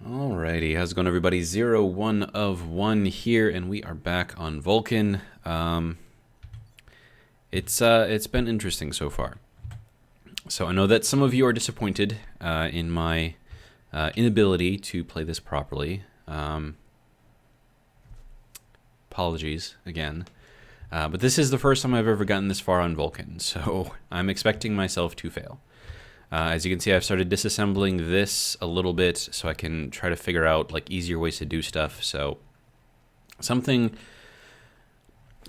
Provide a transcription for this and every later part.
Alrighty, how's it going, everybody? 1 of 1 here, and we are back on Vulcan. It's been interesting so far. So I know that some of you are disappointed in my inability to play this properly. Apologies again. But this is the first time I've ever gotten this far on Vulcan, so I'm expecting myself to fail. As you can see, I've started disassembling this a little bit so I can try to figure out like easier ways to do stuff. So something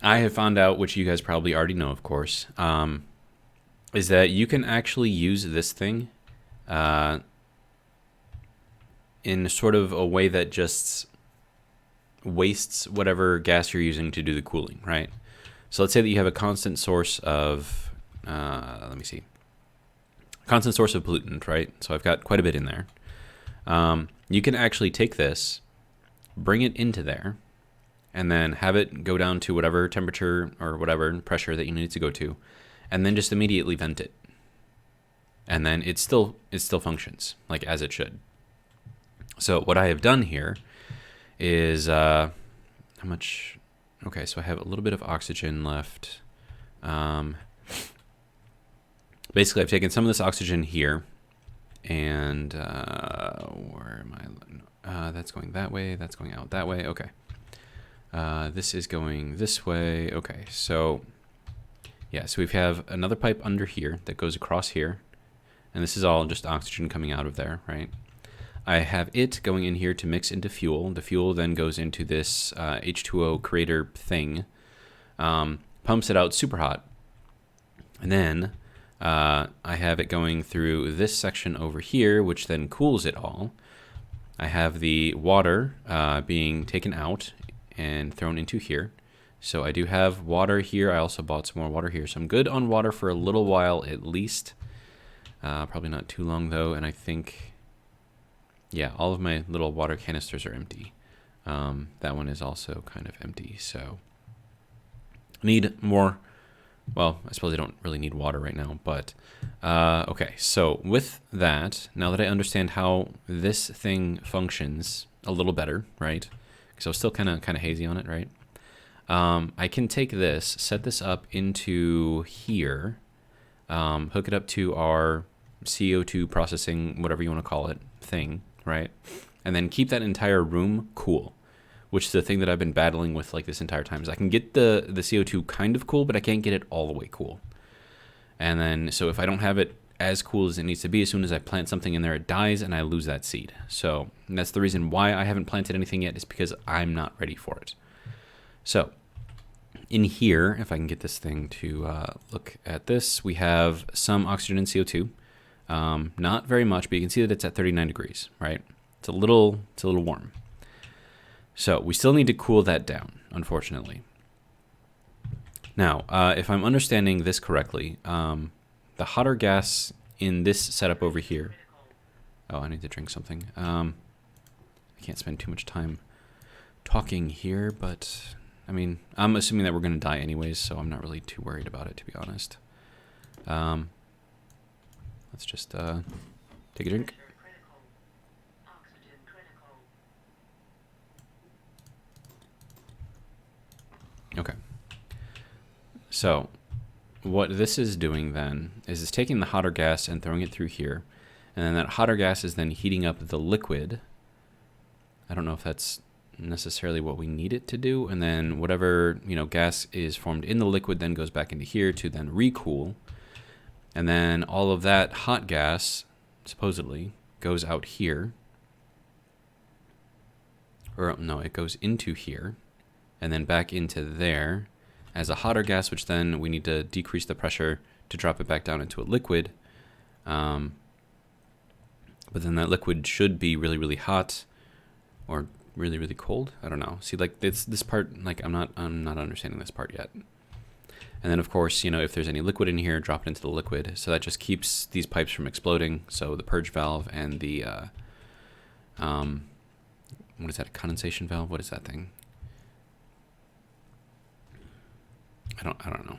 I have found out, which you guys probably already know, of course, is that you can actually use this thing in sort of a way that just wastes whatever gas you're using to do the cooling, right? So let's say that you have a constant source of, constant source of pollutant, right? So I've got quite a bit in there. You can actually take this, bring it into there, and then have it go down to whatever temperature or whatever pressure that you need it to go to, and then just immediately vent it. And then it still functions like as it should. So what I have done here is how much? Okay, so I have a little bit of oxygen left. Basically, I've taken some of this oxygen here, and where am I? That's going that way. That's going out that way. Okay. This is going this way. Okay, so yeah, so we have another pipe under here that goes across here, and this is all just oxygen coming out of there, right? I have it going in here to mix into fuel. The fuel then goes into this H2O creator thing, pumps it out super hot, and then I have it going through this section over here, which then cools it all. I have the water being taken out and thrown into here. So I do have water here. I also bought some more water here. So I'm good on water for a little while at least. Probably not too long though. And I think, yeah, all of my little water canisters are empty. That one is also kind of empty. So I need more. Well, I suppose I don't really need water right now, but okay. So with that, now that I understand how this thing functions a little better, right? Because I was still kind of hazy on it, right? I can take this, set this up into here, hook it up to our CO2 processing, whatever you want to call it, thing, right? And then keep that entire room cool. Which is the thing that I've been battling with like this entire time, is I can get the CO2 kind of cool, but I can't get it all the way cool. And then, so if I don't have it as cool as it needs to be, as soon as I plant something in there, it dies and I lose that seed. So that's the reason why I haven't planted anything yet, is because I'm not ready for it. So in here, if I can get this thing to look at this, we have some oxygen and CO2. Not very much, but you can see that it's at 39 degrees, right? It's a little warm. So we still need to cool that down, unfortunately. Now, if I'm understanding this correctly, the hotter gas in this setup over here... Oh, I need to drink something. I can't spend too much time talking here, but... I mean, I'm assuming that we're going to die anyways, so I'm not really too worried about it, to be honest. Let's just take a drink. Okay. So what this is doing then is it's taking the hotter gas and throwing it through here. And then that hotter gas is then heating up the liquid. I don't know if that's necessarily what we need it to do. And then whatever, gas is formed in the liquid then goes back into here to then recool. And then all of that hot gas, supposedly, goes out here. Or no, it goes into here. And then back into there as a hotter gas, which then we need to decrease the pressure to drop it back down into a liquid. But then that liquid should be really, really hot or really, really cold. I don't know. See, like this part, like I'm not understanding this part yet. And then of course, if there's any liquid in here, drop it into the liquid. So that just keeps these pipes from exploding. So the purge valve and the, what is that, a condensation valve? What is that thing? I don't know.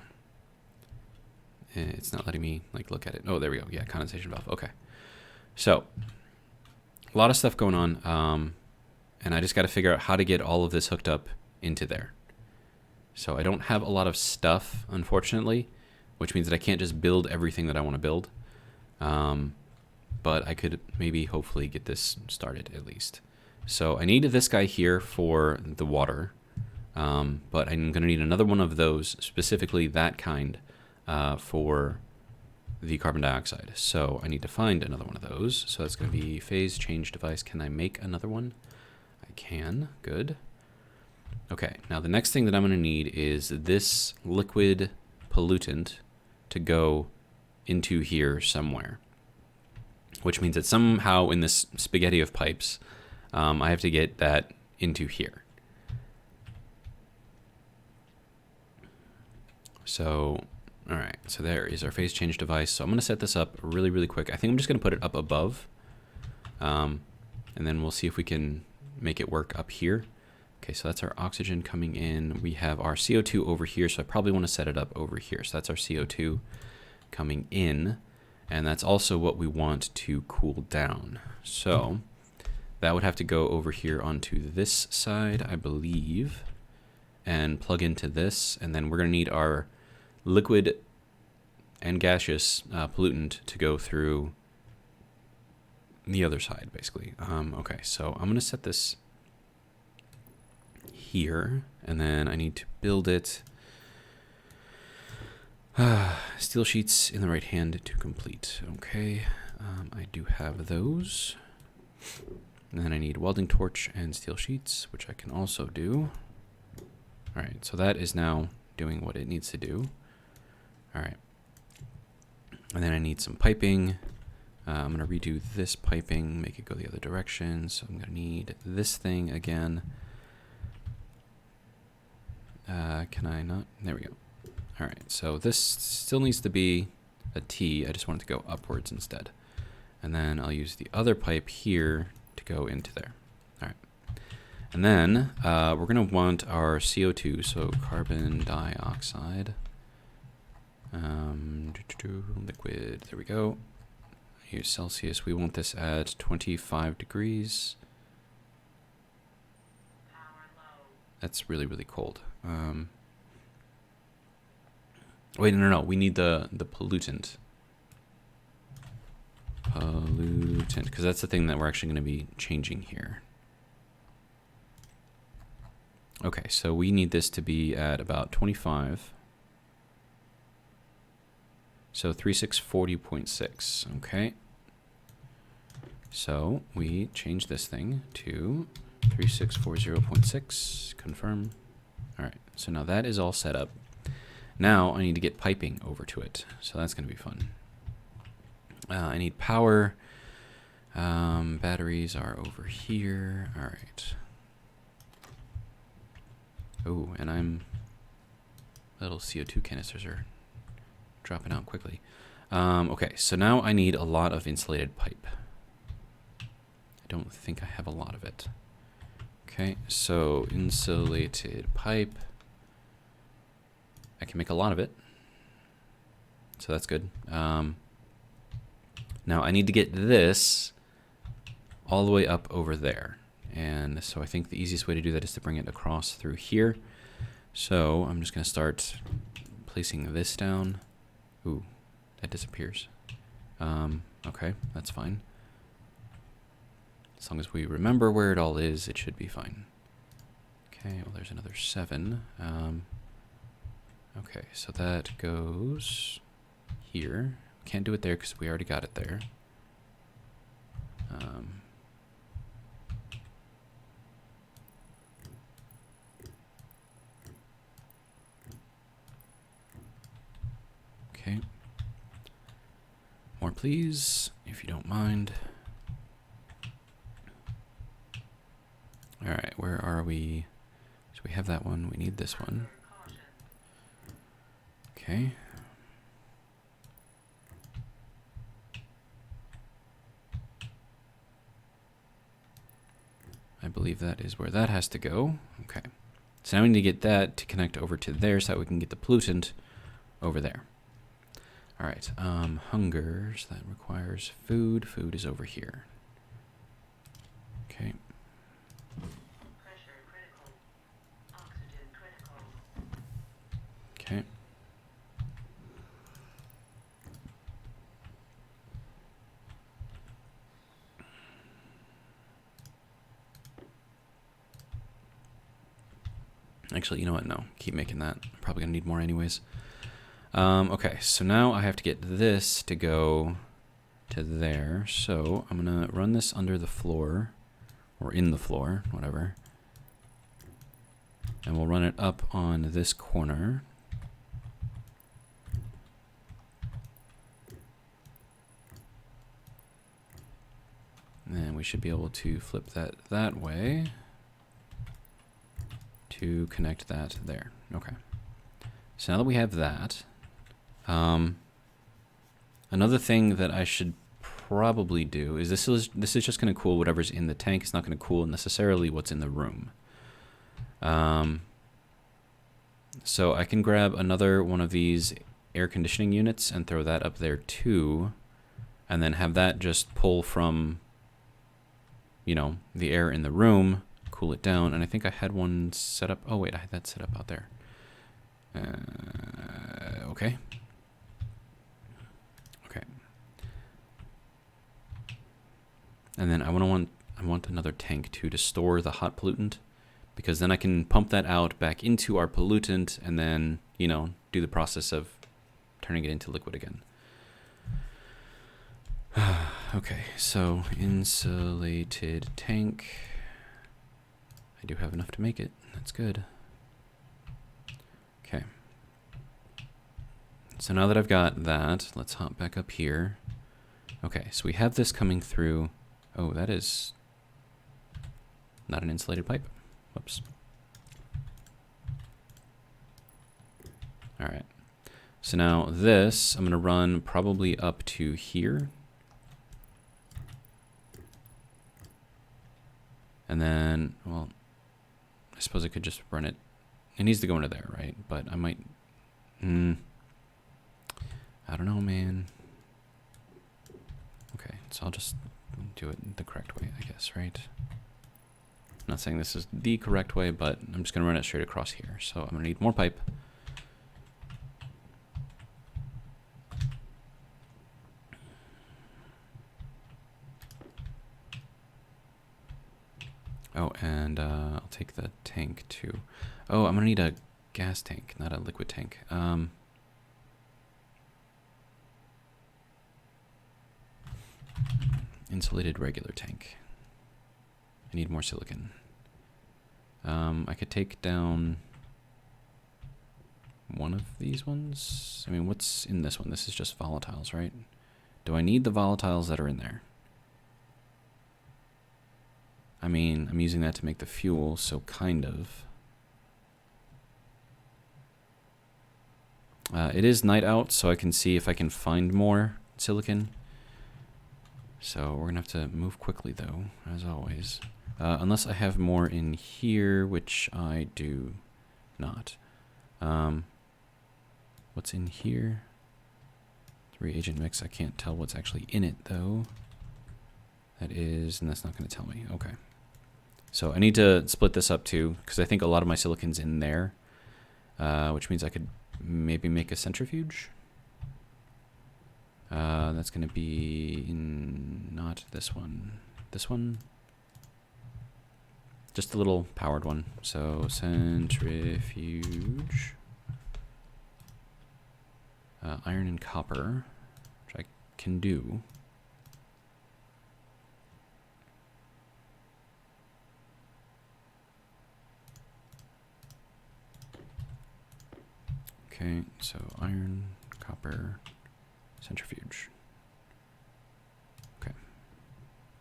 It's not letting me like look at it. Oh, there we go. Yeah, condensation valve. Okay. So a lot of stuff going on, and I just got to figure out how to get all of this hooked up into there. So I don't have a lot of stuff, unfortunately, which means that I can't just build everything that I want to build. But I could maybe hopefully get this started at least. So I need this guy here for the water, but I'm going to need another one of those, specifically that kind, for the carbon dioxide. So I need to find another one of those. So that's going to be phase change device. Can I make another one? I can. Good. Okay, now the next thing that I'm going to need is this liquid pollutant to go into here somewhere, which means that somehow in this spaghetti of pipes, I have to get that into here. So, all right, so there is our phase change device. So I'm going to set this up really, really quick. I think I'm just going to put it up above, and then we'll see if we can make it work up here. Okay, so that's our oxygen coming in. We have our CO2 over here, so I probably want to set it up over here. So that's our CO2 coming in, and that's also what we want to cool down. So that would have to go over here onto this side, I believe, and plug into this, and then we're going to need our liquid and gaseous pollutant to go through the other side, basically. Okay, so I'm going to set this here, and then I need to build it. Steel sheets in the right hand to complete. Okay, I do have those. And then I need welding torch and steel sheets, which I can also do. All right, so that is now doing what it needs to do. All right, and then I need some piping. I'm gonna redo this piping, make it go the other direction. So I'm gonna need this thing again. Can I not? There we go. All right, so this still needs to be a T. I just want it to go upwards instead. And then I'll use the other pipe here to go into there. All right. And then we're going to want our CO2, so carbon dioxide. Liquid, there we go. Use Celsius. We want this at 25 degrees. That's really, really cold. Wait, no. We need the pollutant. Pollutant, because that's the thing that we're actually going to be changing here. Okay, so we need this to be at about 25. So 3640.6, okay. So we change this thing to 3640.6, confirm. All right, so now that is all set up. Now I need to get piping over to it, so that's going to be fun. I need power. Batteries are over here. All right. Oh, and little CO2 canisters are dropping out quickly. Okay, so now I need a lot of insulated pipe. I don't think I have a lot of it. Okay, so insulated pipe. I can make a lot of it, so that's good. Now I need to get this all the way up over there. And so I think the easiest way to do that is to bring it across through here. So I'm just going to start placing this down. Ooh, that disappears. Okay, that's fine. As long as we remember where it all is, it should be fine. Okay, well there's another 7. Okay, so that goes here. Can't do it there because we already got it there. Okay. More please, if you don't mind. All right, where are we? So we have that one, we need this one. Okay. I believe that is where that has to go. Okay. So now we need to get that to connect over to there so that we can get the pollutant over there. All right. Hungers, that requires food. Food is over here. Actually, you know what? No, keep making that. I'm probably gonna need more anyways. Okay, so now I have to get this to go to there. So I'm gonna run this under the floor, or in the floor, whatever. And we'll run it up on this corner. And we should be able to flip that way to connect that there. Okay. So now that we have that, another thing that I should probably do is this is just going to cool whatever's in the tank. It's not going to cool necessarily what's in the room. So I can grab another one of these air conditioning units and throw that up there too, and then have that just pull from, you know, the air in the room, cool it down. And I think I had one set up. Oh wait, I had that set up out there. Okay. Okay. And then I want another tank too to store the hot pollutant, because then I can pump that out back into our pollutant and then, you know, do the process of turning it into liquid again. Okay, so insulated tank. I do have enough to make it. That's good. Okay. So now that I've got that, let's hop back up here. Okay, so we have this coming through. Oh, that is not an insulated pipe. Whoops. All right. So now this, I'm going to run probably up to here. And then, well, I suppose I could just run it. It needs to go into there, right? But I might... I don't know, man. Okay, so I'll just do it the correct way, I guess, right? I'm not saying this is the correct way, but I'm just going to run it straight across here. So I'm going to need more pipe. Oh, and I'll take the tank too. Oh, I'm going to need a gas tank, not a liquid tank. Insulated regular tank. I need more silicon. I could take down one of these ones. I mean, what's in this one? This is just volatiles, right? Do I need the volatiles that are in there? I mean, I'm using that to make the fuel, so kind of. It is night out, so I can see if I can find more silicon. So we're going to have to move quickly, though, as always. Unless I have more in here, which I do not. What's in here? Reagent mix. I can't tell what's actually in it, though. That is, and that's not going to tell me. Okay. So I need to split this up, too, because I think a lot of my silicon's in there, which means I could maybe make a centrifuge. That's going to be in not this one. This one? Just a little powered one. So centrifuge. Iron and copper, which I can do. Okay, so iron, copper, centrifuge. Okay.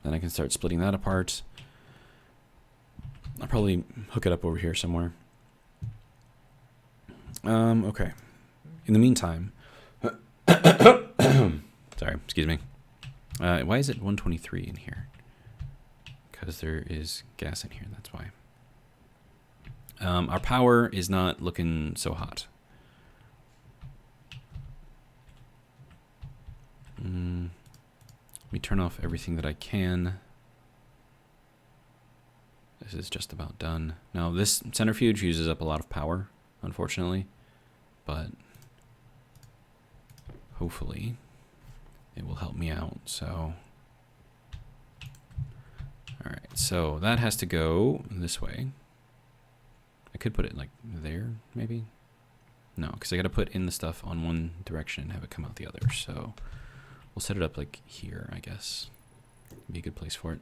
Then I can start splitting that apart. I'll probably hook it up over here somewhere. Okay. In the meantime, sorry, excuse me. Why is it 123 in here? Because there is gas in here, that's why. Our power is not looking so hot. Let me turn off everything that I can. This is just about done. Now, this centrifuge uses up a lot of power, unfortunately, but hopefully it will help me out. So, all right, so that has to go this way. I could put it like there, maybe. No, because I got to put in the stuff on one direction and have it come out the other. So we'll set it up like here, I guess. Be a good place for it.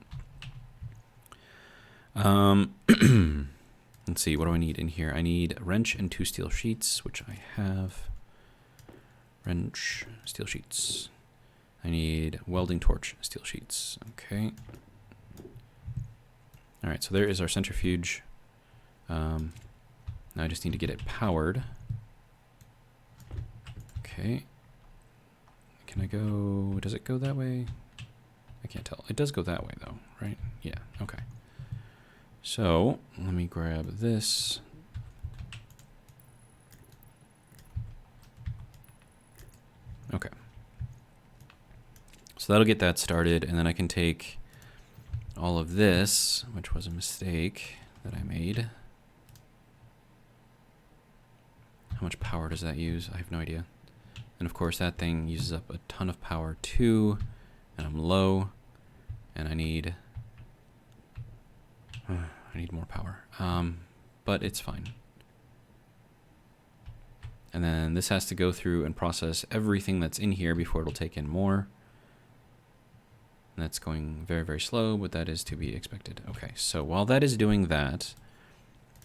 Let's see, what do I need in here? I need a wrench and 2 steel sheets, which I have. Wrench, steel sheets. I need welding torch, steel sheets. Okay. All right, so there is our centrifuge. Now I just need to get it powered. Okay. Can I go, does it go that way? I can't tell. It does go that way though, right? Yeah, okay. So let me grab this. Okay. So that'll get that started, and then I can take all of this, which was a mistake that I made. How much power does that use? I have no idea. And of course that thing uses up a ton of power too, and I'm low, and I need more power. But it's fine. And then this has to go through and process everything that's in here before it'll take in more. And that's going very, very slow, but that is to be expected. Okay, so while that is doing that,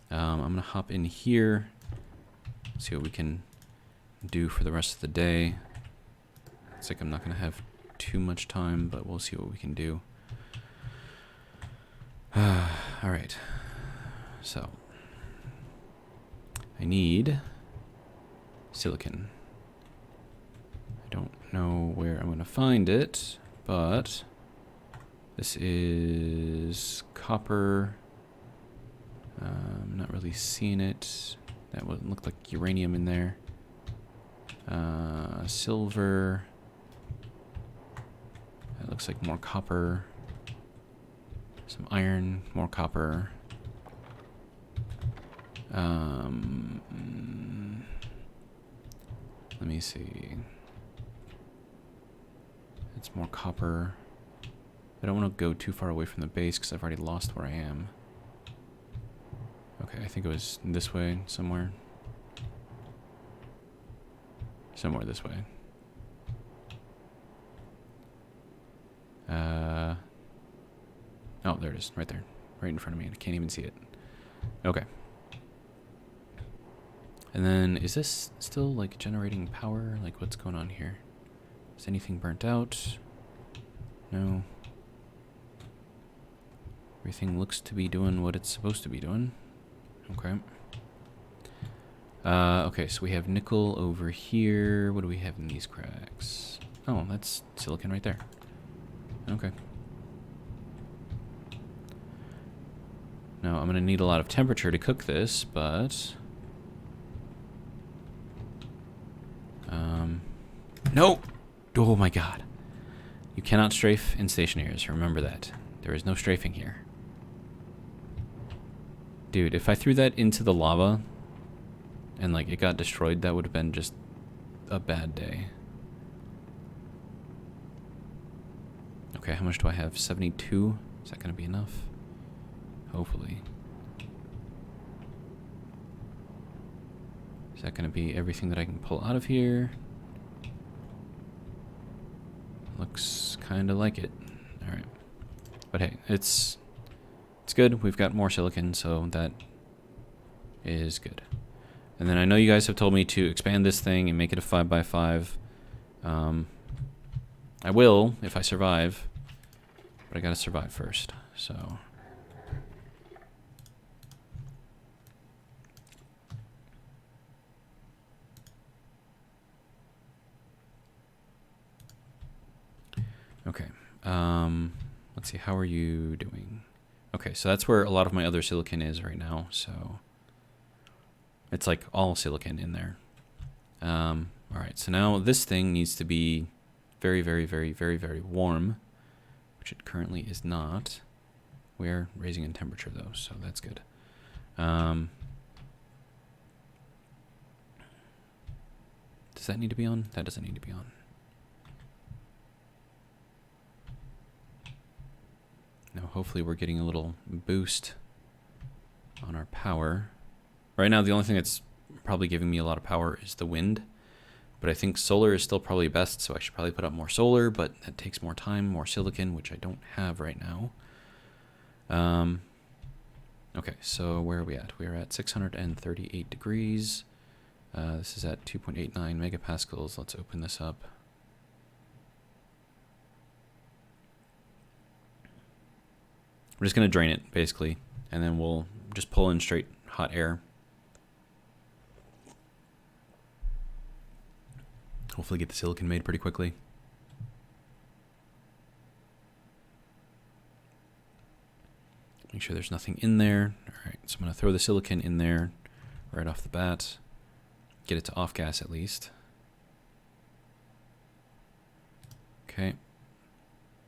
I'm going to hop in here, see what we can do for the rest of the day. It's like I'm not going to have too much time, but we'll see what we can do. All right, so I need silicon. I don't know where I'm going to find it, but this is copper. I'm not really seeing it. That would look like uranium in there. Silver. That looks like more copper. Some iron, more copper. Let me see. It's more copper. I don't want to go too far away from the base because I've already lost where I am. Okay, I think it was this way somewhere. Somewhere this way. Oh, there it is, right there. Right in front of me, and I can't even see it. Okay. And then, is this still, like, generating power? Like, what's going on here? Is anything burnt out? No. Everything looks to be doing what it's supposed to be doing. Okay. Okay, so we have nickel over here. What do we have in these cracks? Oh, that's silicon right there. Okay. Now, I'm going to need a lot of temperature to cook this, but... No! Oh my god. You cannot strafe in Stationeers, remember that. There is no strafing here. Dude, if I threw that into the lava and like it got destroyed, that would have been just a bad day. Okay, how much do I have? 72? Is that going to be enough? Hopefully. Is that going to be everything that I can pull out of here? Looks kind of like it. All right. But hey, it's good. We've got more silicon, so that is good. And then I know you guys have told me to expand this thing and make it a 5x5. I will if I survive, but I gotta survive first. So. Okay. Let's see. How are you doing? Okay, so that's where a lot of my other silicon is right now. So it's like all silicon in there. All right. So now this thing needs to be very, very, very, very, very warm, which it currently is not. We're raising in temperature though, so that's good. Does that need to be on? That doesn't need to be on. Now hopefully we're getting a little boost on our power. Right now, the only thing that's probably giving me a lot of power is the wind. But I think solar is still probably best, so I should probably put up more solar, but that takes more time, more silicon, which I don't have right now. Okay, so where are we at? We are at 638 degrees. This is at 2.89 megapascals. Let's open this up. We're just going to drain it, basically, and then we'll just pull in straight hot air. Hopefully get the silicon made pretty quickly. Make sure there's nothing in there. All right, so I'm going to throw the silicon in there right off the bat. Get it to off gas at least. Okay.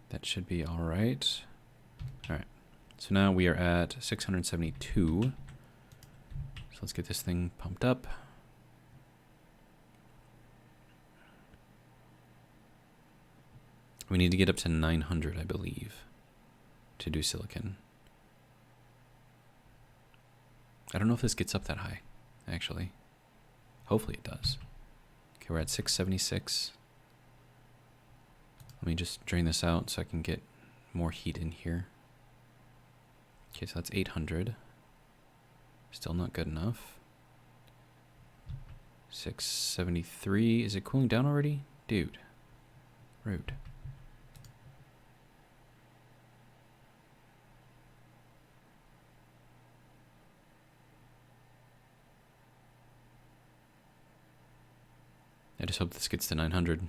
That should be all right. All right. So now we are at 672. So let's get this thing pumped up. We need to get up to 900, I believe, to do silicon. I don't know if this gets up that high, actually. Hopefully it does. Okay, we're at 676. Let me just drain this out so I can get more heat in here. Okay, so that's 800. Still not good enough. 673. Is it cooling down already? Dude. Rude. I just hope this gets to 900.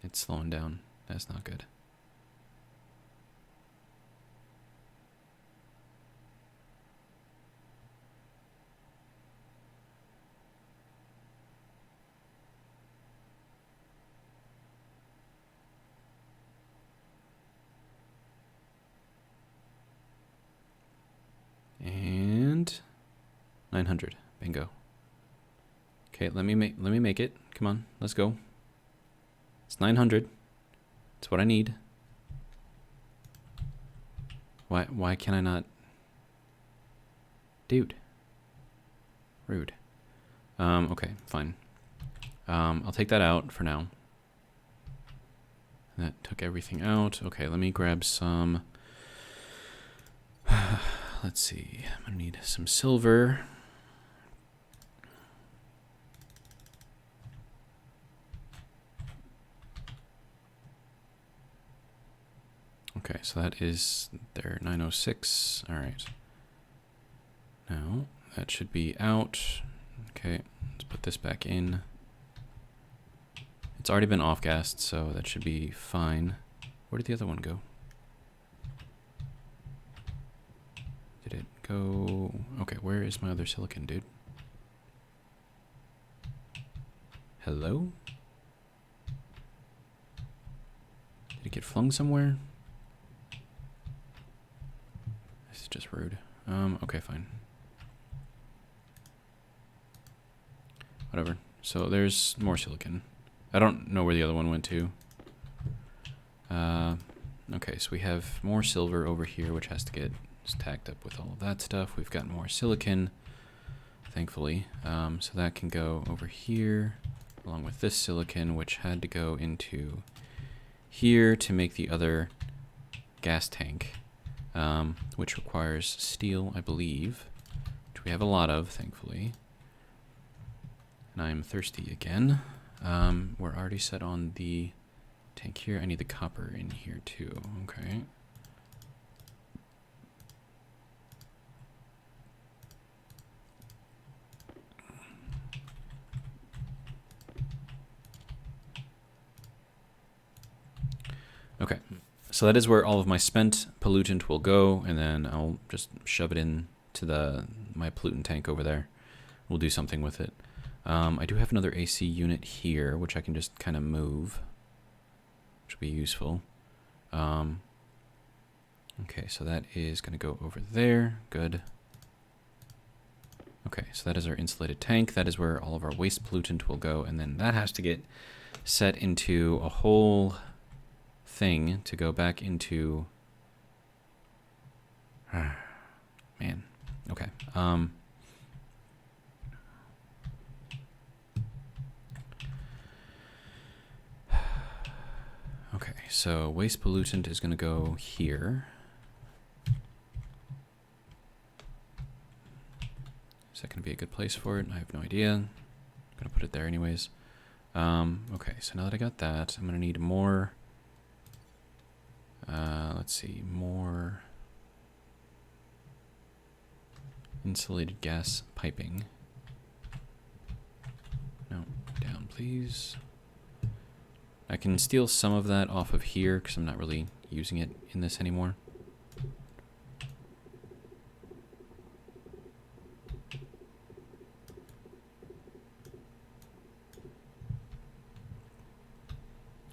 It's slowing down. That's not good. And 900. Bingo. Okay, let me make it. Come on, let's go. It's 900. It's what I need. Why can I not? Dude. Rude. Okay, fine. I'll take that out for now. That took everything out. Okay, let me grab some. Let's see. I'm gonna need some silver. Okay, so that is their 906. All right. Now, that should be out. Okay, let's put this back in. It's already been off-gassed, so that should be fine. Where did the other one go? Did it go? Okay, where is my other silicon, dude? Hello? Did it get flung somewhere? This is just rude. Okay, fine. Whatever. So there's more silicon. I don't know where the other one went to. Okay, so we have more silver over here, which has to get tacked up with all of that stuff. We've got more silicon, thankfully. So that can go over here, along with this silicon, which had to go into here to make the other gas tank, which requires steel, I believe, which we have a lot of, thankfully. And I'm thirsty again. We're already set on the tank here. I need the copper in here too. Okay. Okay, so that is where all of my spent pollutant will go, and then I'll just shove it into my pollutant tank over there. We'll do something with it. I do have another AC unit here, which I can just kind of move, which will be useful. Okay, so that is going to go over there. Good. Okay, so that is our insulated tank. That is where all of our waste pollutant will go, and then that has to get set into a whole thing to go back into... Man. Okay. Okay, so waste pollutant is going to go here. Is that going to be a good place for it? I have no idea. I'm going to put it there anyways. Okay, so now that I got that, I'm going to need more... let's see, more insulated gas piping. No, down please. I can steal some of that off of here because I'm not really using it in this anymore.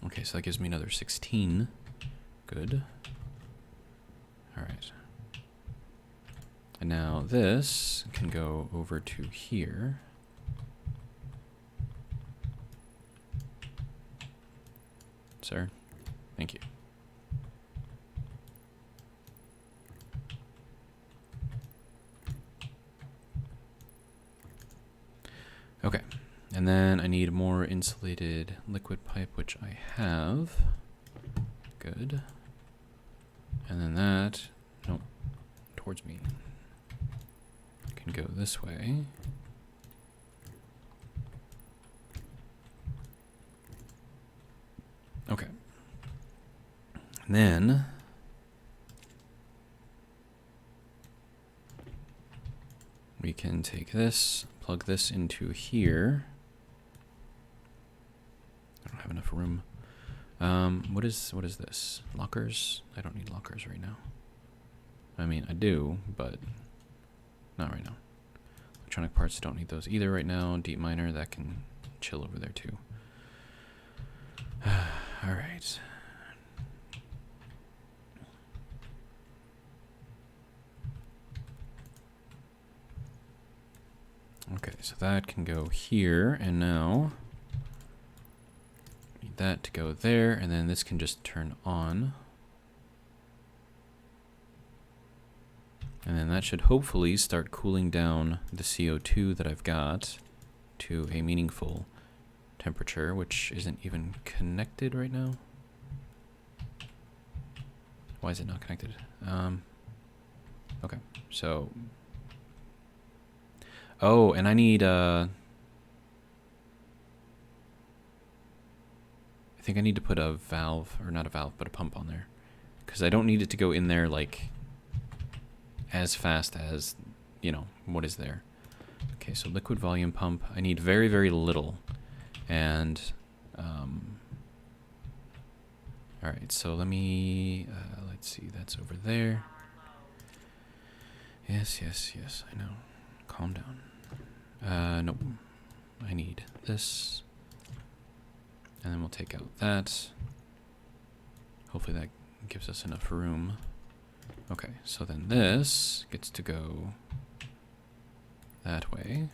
Okay, so that gives me another 16. Good. All right. And now this can go over to here. Sir, thank you. Okay, and then I need more insulated liquid pipe, which I have. Good. And then that, nope, towards me. Can go this way. Okay. And then we can take this, plug this into here. I don't have enough room. What is this? Lockers? I don't need lockers right now. I mean, I do, but not right now. Electronic parts, don't need those either right now. Deep miner, that can chill over there too. All right. Okay, so that can go here, and now need that to go there, and then this can just turn on. And then that should hopefully start cooling down the CO2 that I've got to a meaningful temperature, which isn't even connected right now. Why is it not connected? Okay, so... Oh, and I need, I think I need to put a valve, or not a valve, but a pump on there. Because I don't need it to go in there, like, as fast as, you know, what is there. Okay, so liquid volume pump. I need very, very little. And, alright, so let me, let's see, that's over there. Yes, yes, yes, I know. Calm down. Nope. I need this. And then we'll take out that. Hopefully that gives us enough room. Okay, so then this gets to go that way.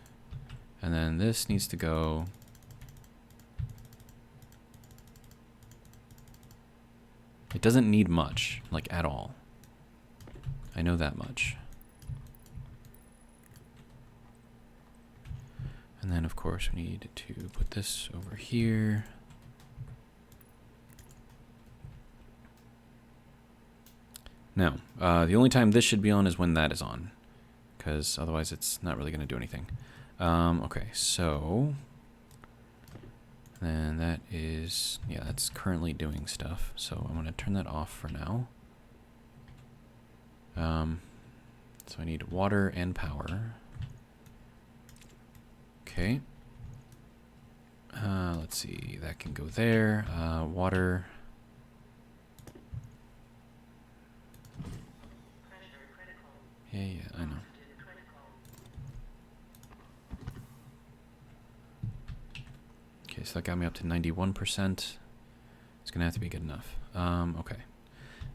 And then this needs to go... It doesn't need much, like at all. I know that much. And then, of course, we need to put this over here. Now, the only time this should be on is when that is on, because otherwise it's not really going to do anything. Okay, so then that is, yeah, that's currently doing stuff. So I'm going to turn that off for now. So I need water and power. Okay. Let's see, that can go there. Water. Yeah, I know. Okay, so that got me up to 91%. It's gonna have to be good enough. Okay.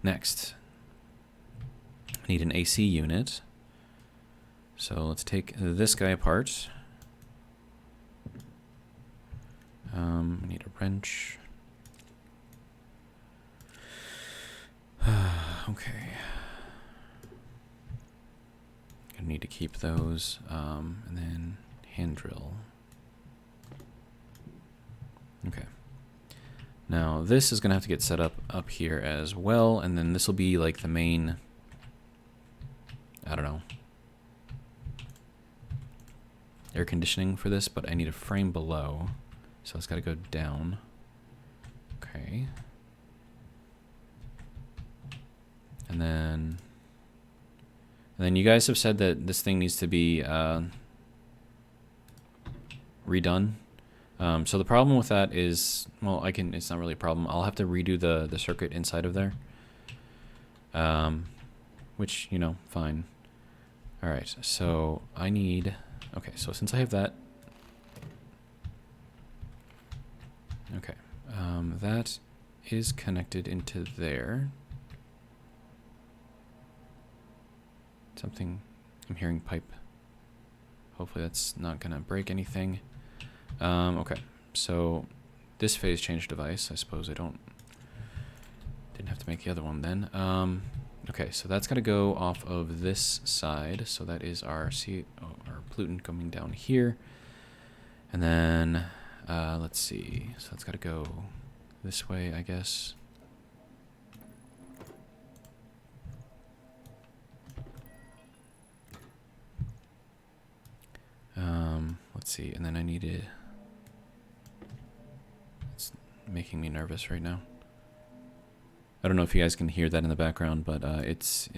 Next, I need an AC unit. So let's take this guy apart. I need a wrench. Okay. Gonna need to keep those, and then hand drill. Okay. Now this is gonna have to get set up here as well, and then this will be like the main, I don't know, air conditioning for this, but I need a frame below, so it's got to go down. Okay. And then you guys have said that this thing needs to be redone. So the problem with that is, well, it's not really a problem. I'll have to redo the circuit inside of there. Which, you know, fine. All right, so I need, okay, so since I have that, okay, that is connected into there. Something, I'm hearing pipe. Hopefully that's not gonna break anything. Okay, so this phase change device, I suppose didn't have to make the other one then. Okay, so that's got to go off of this side. So that is our our pollutant coming down here. And then, let's see. So that's got to go this way, I guess. Let's see. And then I needed... It's making me nervous right now. I don't know if you guys can hear that in the background, but it's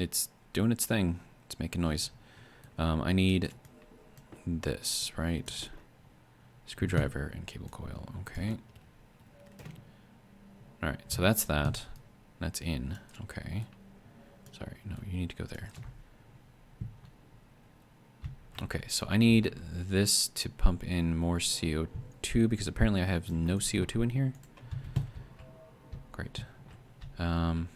doing its thing. It's making noise. I need this, right? Screwdriver and cable coil. Okay. All right, so that's that. That's in. Okay. Sorry, no, you need to go there. Okay, so I need this to pump in more CO2 because apparently I have no CO2 in here. Great. And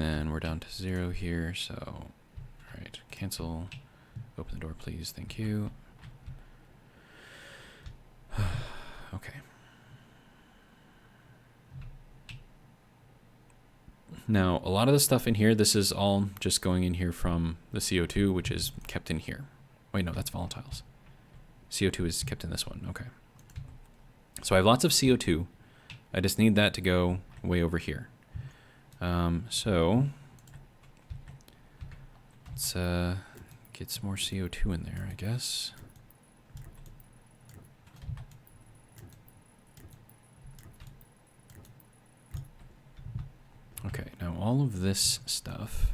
then we're down to 0 here, so, all right, cancel, open the door, please, thank you. Okay. Now, a lot of the stuff in here, this is all just going in here from the CO2, which is kept in here. Wait, no, that's volatiles. CO2 is kept in this one, okay. So I have lots of CO2. I just need that to go way over here. So let's get some more CO2 in there, I guess. Okay, now all of this stuff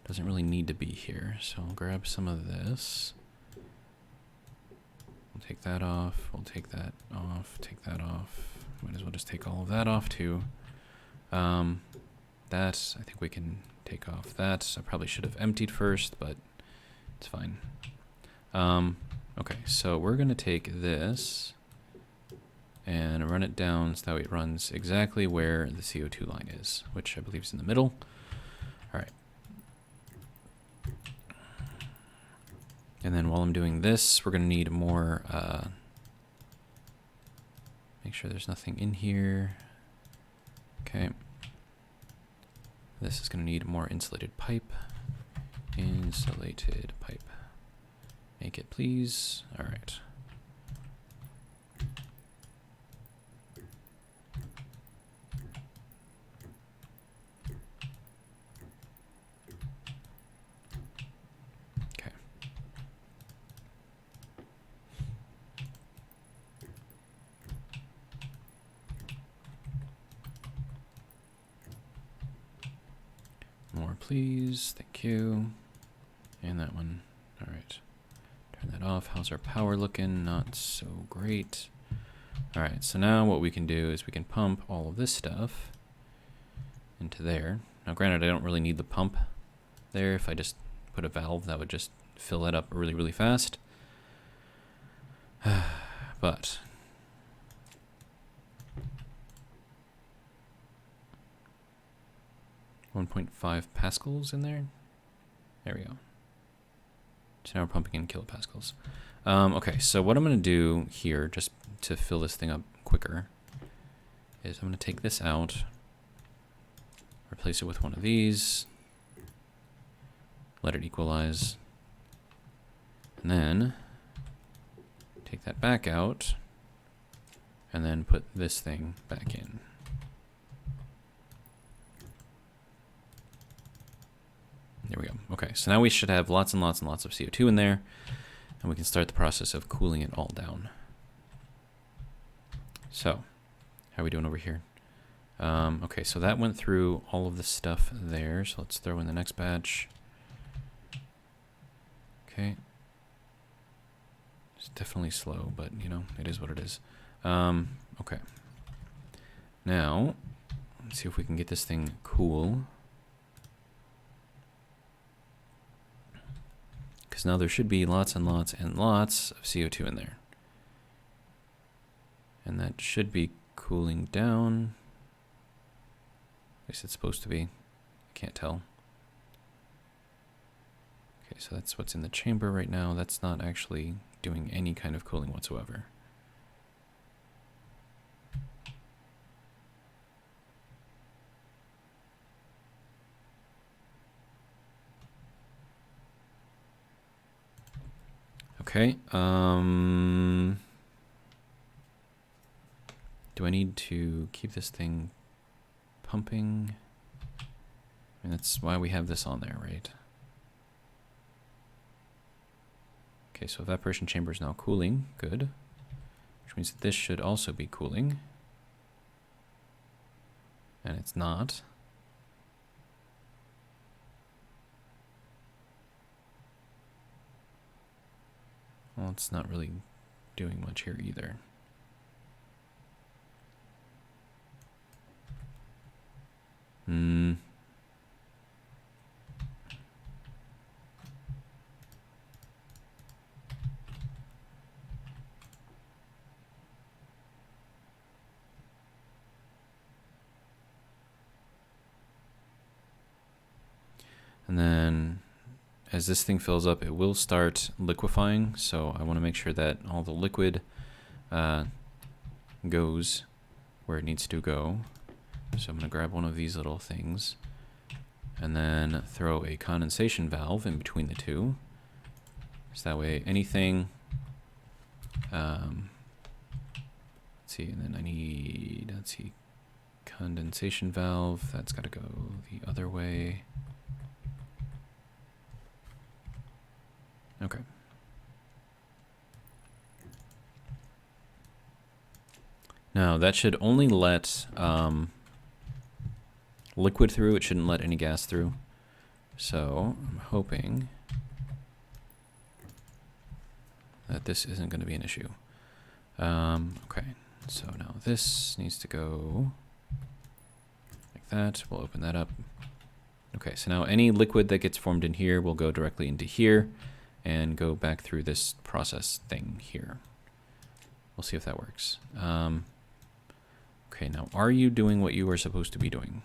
doesn't really need to be here, so I'll grab some of this. We'll take that off, we'll take that off, take that off. Might as well just take all of that off too. That, I think we can take off that. I probably should have emptied first, but it's fine. Okay, so we're gonna take this and run it down so that it runs exactly where the CO2 line is, which I believe is in the middle. All right. And then while I'm doing this, we're gonna need more, make sure there's nothing in here. Okay. This is gonna need more insulated pipe. Insulated pipe. Make it, please. All right. Okay. More, please. Thank you. And that one. All right. Turn that off. How's our power looking? Not so great. All right. So now what we can do is we can pump all of this stuff into there. Now, granted, I don't really need the pump there. If I just put a valve, that would just fill that up really, really fast. But 1.5 pascals in there. There we go. So now we're pumping in kilopascals. Okay, so what I'm going to do here, just to fill this thing up quicker, is I'm going to take this out, replace it with one of these, let it equalize, and then take that back out, and then put this thing back in. There we go. Okay, so now we should have lots and lots and lots of CO2 in there, and we can start the process of cooling it all down. So, how are we doing over here? Okay, so that went through all of the stuff there, so let's throw in the next batch. Okay. It's definitely slow, but, you know, it is what it is. Okay. Now, let's see if we can get this thing cool. Because now there should be lots and lots and lots of CO2 in there. And that should be cooling down. At least it's supposed to be. I can't tell. Okay, so that's what's in the chamber right now. That's not actually doing any kind of cooling whatsoever. Okay, do I need to keep this thing pumping? I mean, that's why we have this on there, right? Okay, so evaporation chamber is now cooling, good. Which means that this should also be cooling. And it's not. Well, it's not really doing much here either. And then as this thing fills up, it will start liquefying. So I want to make sure that all the liquid goes where it needs to go. So I'm going to grab one of these little things and then throw a condensation valve in between the two. So that way anything, let's see, and then I need, let's see, condensation valve, that's got to go the other way. Okay. Now that should only let liquid through. It shouldn't let any gas through. So I'm hoping that this isn't going to be an issue. Okay, so now this needs to go like that. We'll open that up. Okay, so now any liquid that gets formed in here will go directly into here and go back through this process thing here. We'll see if that works. Okay, now are you doing what you were supposed to be doing?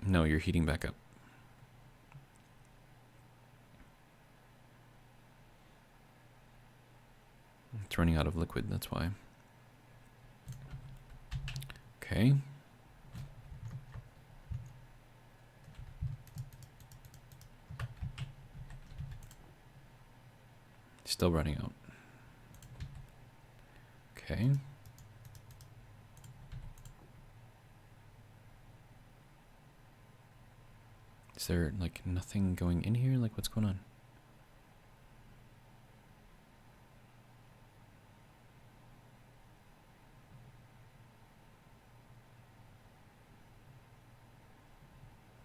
No, you're heating back up. It's running out of liquid, that's why. Okay. Still running out. Okay. Is there like nothing going in here? Like what's going on?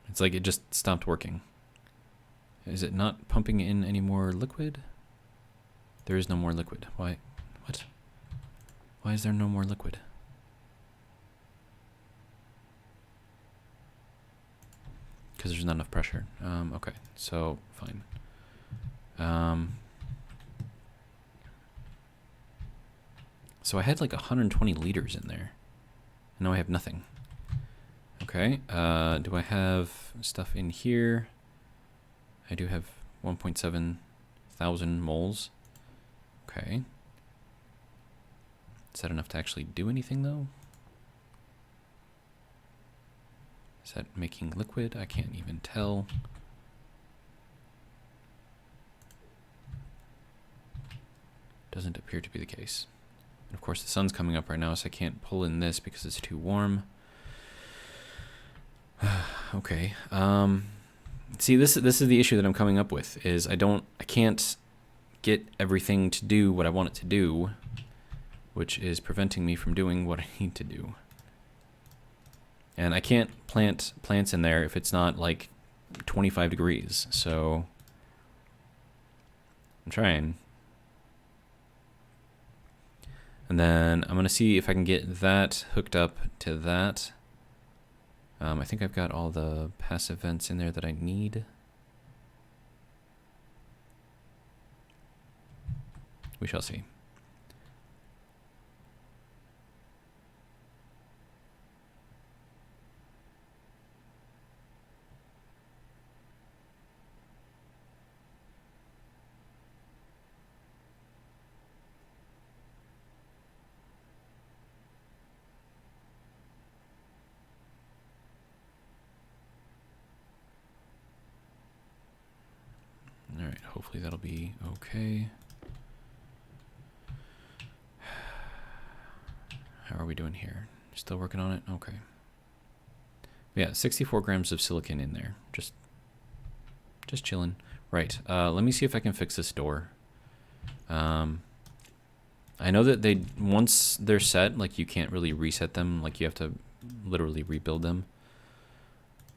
It's like it just stopped working. Is it not pumping in any more liquid? There is no more liquid. Why? What? Why is there no more liquid? Because there's not enough pressure. Okay, so fine. So I had like 120 liters in there. And now I have nothing. Okay, do I have stuff in here? I do have 1.7 thousand moles. Okay. Is that enough to actually do anything, though? Is that making liquid? I can't even tell. Doesn't appear to be the case. And of course, the sun's coming up right now, so I can't pull in this because it's too warm. Okay. See, this is the issue that I'm coming up with, is I can't get everything to do what I want it to do, which is preventing me from doing what I need to do. And I can't plant plants in there if it's not like 25 degrees, so I'm trying. And then I'm gonna see if I can get that hooked up to that. I think I've got all the passive vents in there that I need. We shall see. All right, hopefully that'll be okay. How are we doing here? Still working on it? Okay. Yeah, 64 grams of silicon in there. Just chilling. Right, let me see if I can fix this door. I know that once they're set, like you can't really reset them, like you have to literally rebuild them.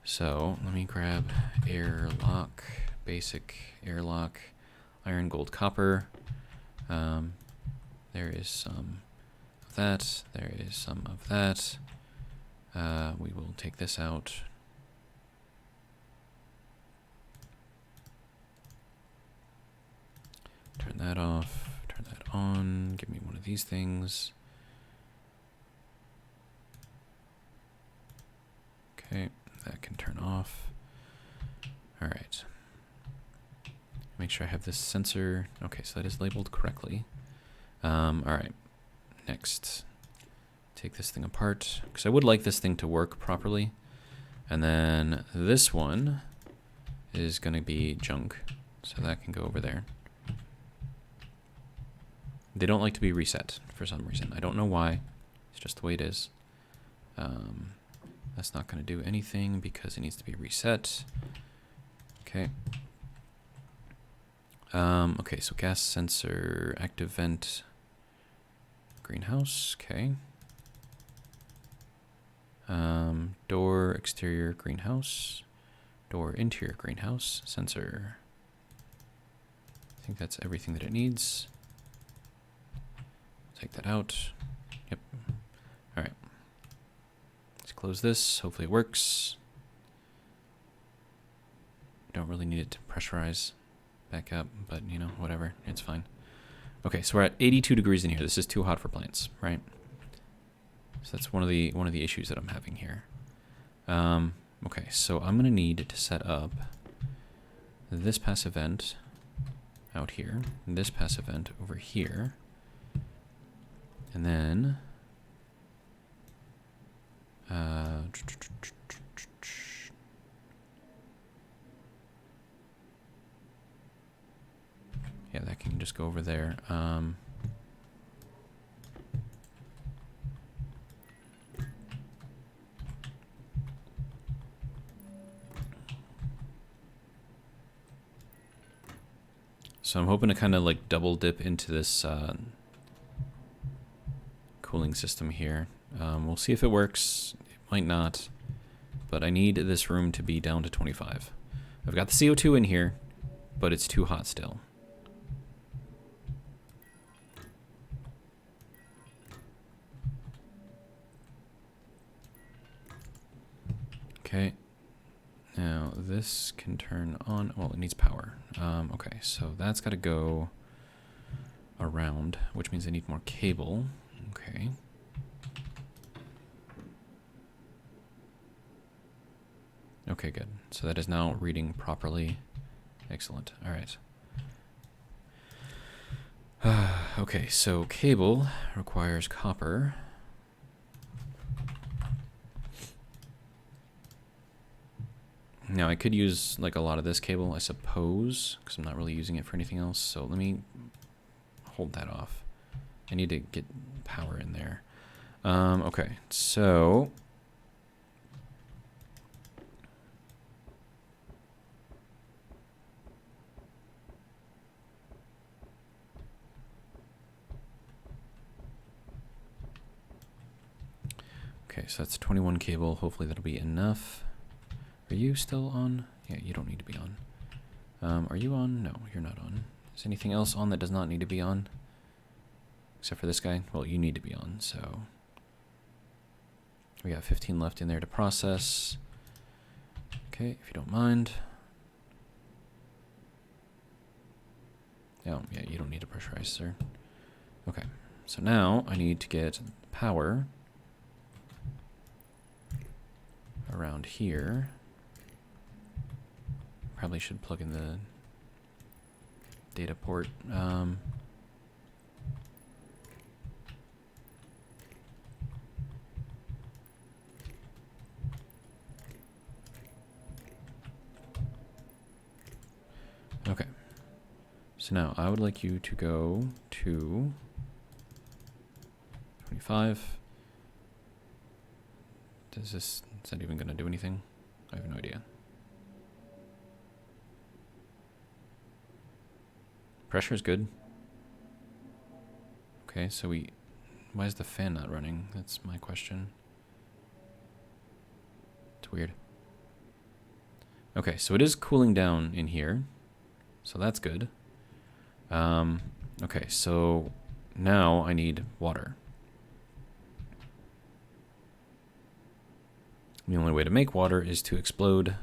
So let me grab airlock, basic airlock, iron, gold, copper. There is some of that. There is some of that. We will take this out. Turn that off. Turn that on. Give me one of these things. Okay, that can turn off. All right. Make sure I have this sensor. Okay, so that is labeled correctly. All right. Next, take this thing apart, because I would like this thing to work properly. And then this one is going to be junk, so that can go over there. They don't like to be reset for some reason. I don't know why. It's just the way it is. That's not going to do anything because it needs to be reset. Okay. Okay, so gas sensor, active vent, greenhouse, okay. Door, exterior, greenhouse, door, interior, greenhouse, sensor. I think that's everything that it needs. Take that out. Yep. All right. Let's close this. Hopefully it works. Don't really need it to pressurize back up, but you know, whatever. It's fine. Okay, so we're at 82 degrees in here. This is too hot for plants, right? So that's one of the issues that I'm having here. Okay, so I'm gonna need to set up this passive vent out here, this passive vent over here, and then yeah, that can just go over there. So I'm hoping to kind of like double dip into this cooling system here. We'll see if it works. It might not, but I need this room to be down to 25. I've got the CO2 in here, but it's too hot still. Okay. Now this can turn on. Well, it needs power. Okay, so that's got to go around, which means I need more cable. Okay. Okay, good. So that is now reading properly Excellent. All right. Okay, so cable requires copper. Now I could use like a lot of this cable, I suppose, because I'm not really using it for anything else. So let me hold that off. I need to get power in there. Okay, so okay, so that's 21 cable. Hopefully that'll be enough. Are you still on? Yeah, you don't need to be on. Are you on? No, you're not on. Is anything else on that does not need to be on? Except for this guy? Well, you need to be on, so... We got 15 left in there to process. Okay, if you don't mind. Oh, yeah, you don't need to pressurize, sir. Okay, so now I need to get power around here. Probably should plug in the data port. Okay. So now I would like you to go to 25. Is that even going to do anything? I have no idea. Pressure is good. Okay, so why is the fan not running? That's my question. It's weird. Okay, so it is cooling down in here. So that's good. Okay, so now I need water. The only way to make water is to explode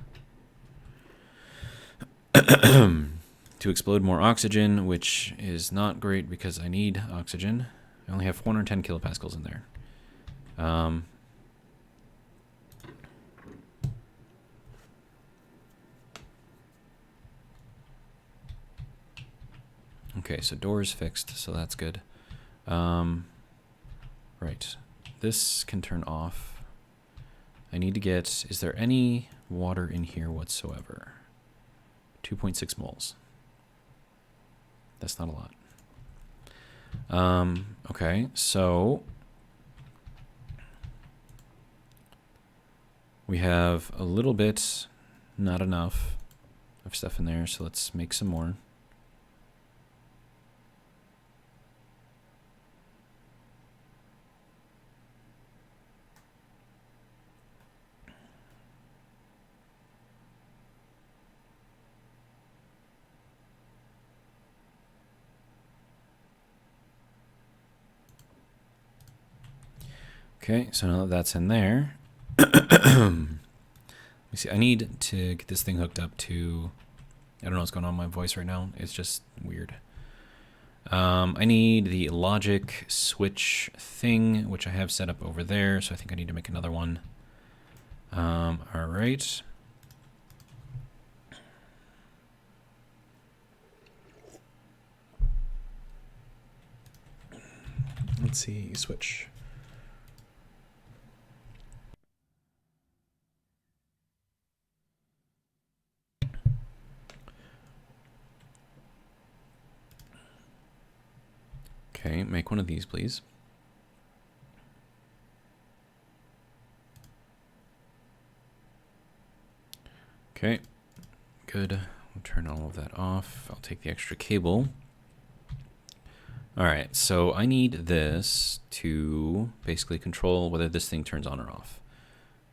to explode more oxygen, which is not great because I need oxygen. I only have 410 kilopascals in there. Okay, so door's fixed, so that's good. Right. This can turn off. I need to get... Is there any water in here whatsoever? 2.6 moles. That's not a lot. Okay, so... We have a little bit, not enough, of stuff in there, so let's make some more. Okay, so now that that's in there, let me see. I need to get this thing hooked up to, I don't know what's going on with my voice right now. It's just weird. I need the logic switch thing, which I have set up over there, so I think I need to make another one. All right. Let's see, switch. Okay, make one of these, please. Okay, good. We'll turn all of that off. I'll take the extra cable. All right, so I need this to basically control whether this thing turns on or off.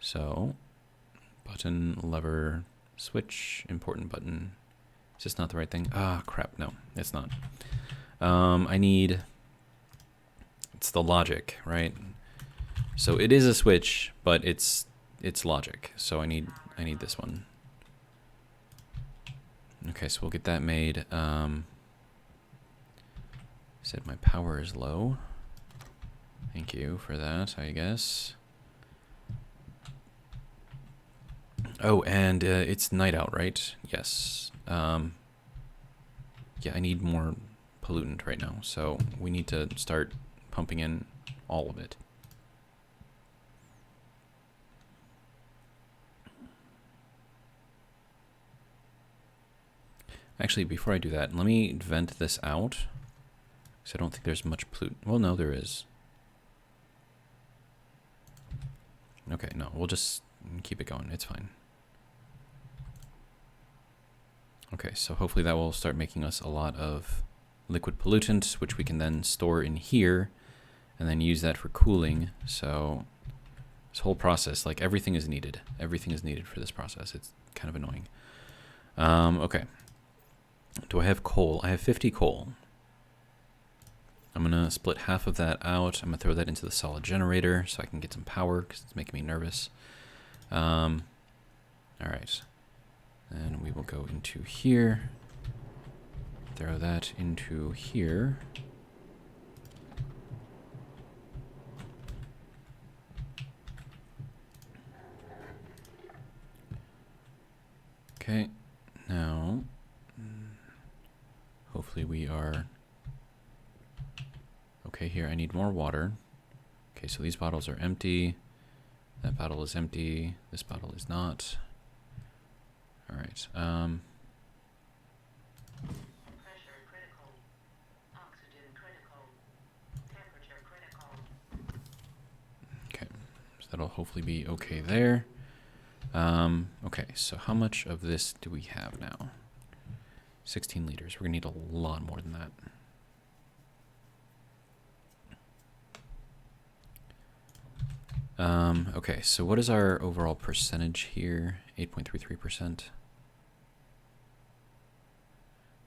So, button, lever, switch, important button. Is this not the right thing? Ah, crap, no, it's not. I need... It's the logic, right? So it is a switch, but it's logic. So I need this one. Okay, so we'll get that made. Said my power is low. Thank you for that, I guess. Oh, and it's night out, right? Yes. Yeah, I need more pollutant right now, so we need to start pumping in all of it. Actually, before I do that, let me vent this out, because I don't think there's much pollutant. Well, no, there is. Okay, no, we'll just keep it going. It's fine. Okay, so hopefully that will start making us a lot of liquid pollutant, which we can then store in here and then use that for cooling. So this whole process, like everything is needed. Everything is needed for this process. It's kind of annoying. Okay. Do I have coal? I have 50 coal. I'm going to split half of that out. I'm going to throw that into the solid generator so I can get some power because it's making me nervous. All right. Then we will go into here. Throw that into here. Okay. Now, hopefully we are okay here. I need more water. Okay, so these bottles are empty. That bottle is empty. This bottle is not. All right. Pressure critical. Oxygen critical. Temperature critical. Okay, so that'll hopefully be okay there. Okay, so how much of this do we have now? 16 liters. We're gonna need a lot more than that. Okay, so what is our overall percentage here? 8.33%.